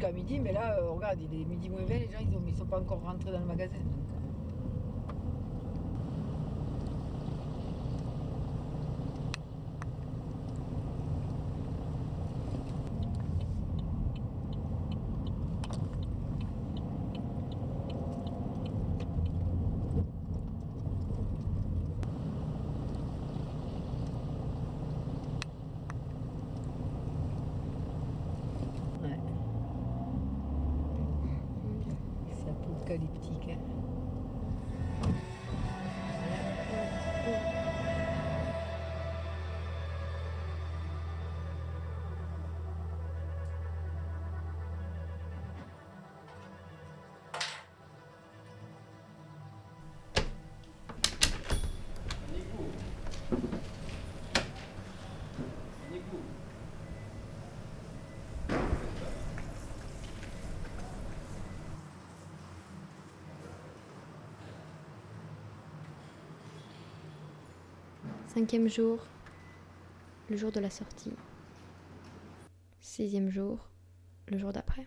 jusqu'à midi, mais là, regarde, il est midi moins 20, les gens ils sont pas encore rentrés dans le magasin. Donc, ouais. C'est apocalyptique. Hein. Cinquième jour, le jour de la sortie. 6e jour, le jour d'après.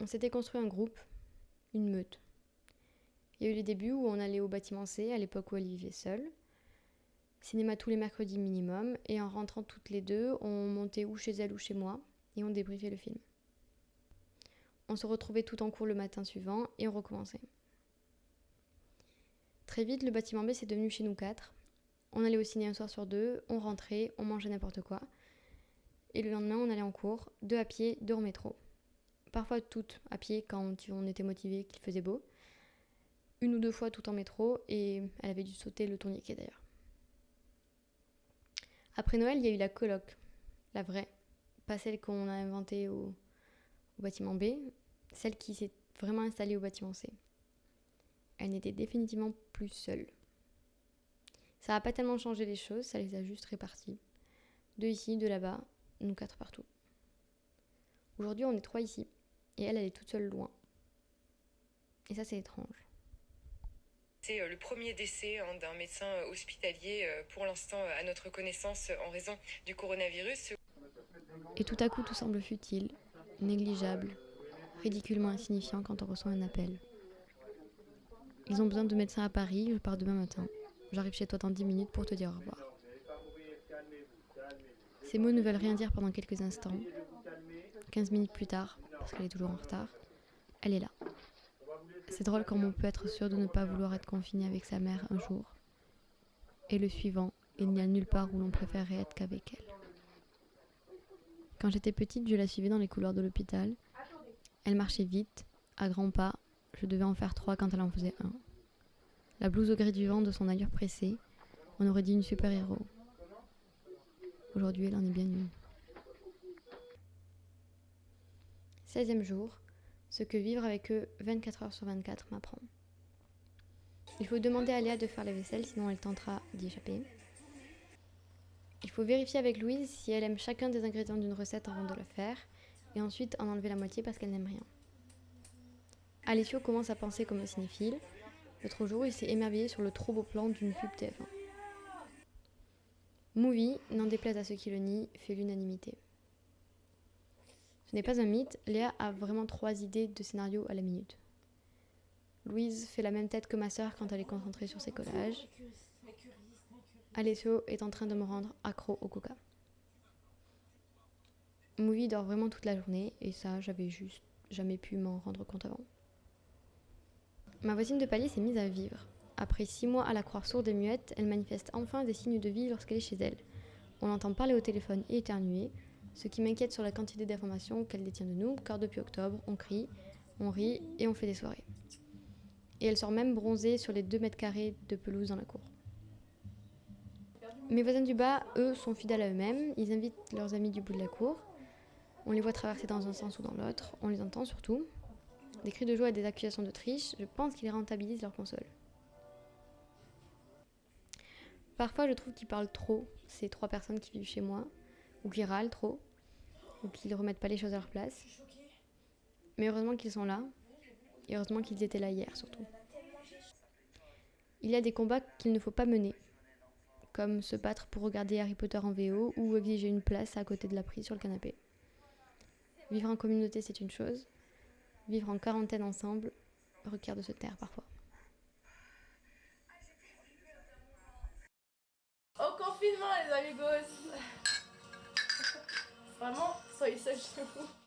On s'était construit un groupe, une meute. Il y a eu les débuts où on allait au bâtiment C, à l'époque où elle vivait seule. Cinéma tous les mercredis minimum, et en rentrant toutes les deux, on montait ou chez elle ou chez moi, et on débriefait le film. On se retrouvait tout en cours le matin suivant, et on recommençait. Très vite, le bâtiment B c'est devenu chez nous 4. On allait au ciné un soir sur 2, on rentrait, on mangeait n'importe quoi. Et le lendemain, on allait en cours, 2 à pied, 2 en métro. Parfois toutes à pied quand on était motivés, qu'il faisait beau. 1 ou 2 fois tout en métro, et elle avait dû sauter le tourniquet d'ailleurs. Après Noël, il y a eu la coloc, la vraie, pas celle qu'on a inventée au bâtiment B, celle qui s'est vraiment installée au bâtiment C. Elle n'était définitivement plus seule. Ça n'a pas tellement changé les choses, ça les a juste réparties. 2 ici, 2 là-bas, nous 4 partout. Aujourd'hui, on est 3 ici, et elle est toute seule loin. Et ça, c'est étrange. C'est le premier décès d'un médecin hospitalier pour l'instant à notre connaissance en raison du coronavirus. Et tout à coup, tout semble futile, négligeable, ridiculement insignifiant quand on reçoit un appel. Ils ont besoin de médecins à Paris, je pars demain matin. J'arrive chez toi dans 10 minutes pour te dire au revoir. Ces mots ne veulent rien dire pendant quelques instants. 15 minutes plus tard, parce qu'elle est toujours en retard, elle est là. C'est drôle comme on peut être sûr de ne pas vouloir être confiné avec sa mère un jour. Et le suivant, il n'y a nulle part où l'on préférerait être qu'avec elle. Quand j'étais petite, je la suivais dans les couloirs de l'hôpital. Elle marchait vite, à grands pas. Je devais en faire 3 quand elle en faisait 1. La blouse au gré du vent de son allure pressée, on aurait dit une super-héros. Aujourd'hui, elle en est bien une. 16e jour, ce que vivre avec eux 24 heures sur 24 m'apprend. Il faut demander à Léa de faire la vaisselle, sinon elle tentera d'y échapper. Il faut vérifier avec Louise si elle aime chacun des ingrédients d'une recette avant de la faire, et ensuite en enlever la moitié parce qu'elle n'aime rien. Alessio commence à penser comme un cinéphile. L'autre jour, il s'est émerveillé sur le trop beau plan d'une pub TF1. Movie, n'en déplaise à ceux qui le nient, fait l'unanimité. Ce n'est pas un mythe, Léa a vraiment 3 idées de scénario à la minute. Louise fait la même tête que ma sœur quand elle est concentrée sur ses collages. Alessio est en train de me rendre accro au coca. Movie dort vraiment toute la journée, et ça, j'avais juste jamais pu m'en rendre compte avant. Ma voisine de palier s'est mise à vivre. Après 6 mois à la croire sourde et muette, elle manifeste enfin des signes de vie lorsqu'elle est chez elle. On l'entend parler au téléphone et éternuer, ce qui m'inquiète sur la quantité d'informations qu'elle détient de nous, car depuis octobre, on crie, on rit et on fait des soirées. Et elle sort même bronzée sur les 2 mètres carrés de pelouse dans la cour. Mes voisins du bas, eux, sont fidèles à eux-mêmes, ils invitent leurs amis du bout de la cour. On les voit traverser dans un sens ou dans l'autre, on les entend surtout. Des cris de joie et des accusations de triche, je pense qu'ils rentabilisent leur console. Parfois, je trouve qu'ils parlent trop, ces 3 personnes qui vivent chez moi, ou qui râlent trop, ou qui ne remettent pas les choses à leur place. Mais heureusement qu'ils sont là, et heureusement qu'ils étaient là hier surtout. Il y a des combats qu'il ne faut pas mener, comme se battre pour regarder Harry Potter en VO ou exiger une place à côté de la prise sur le canapé. Vivre en communauté, c'est une chose. Vivre en quarantaine ensemble requiert de se taire parfois. Au confinement, les amigos! Vraiment, soyez seuls chez vous.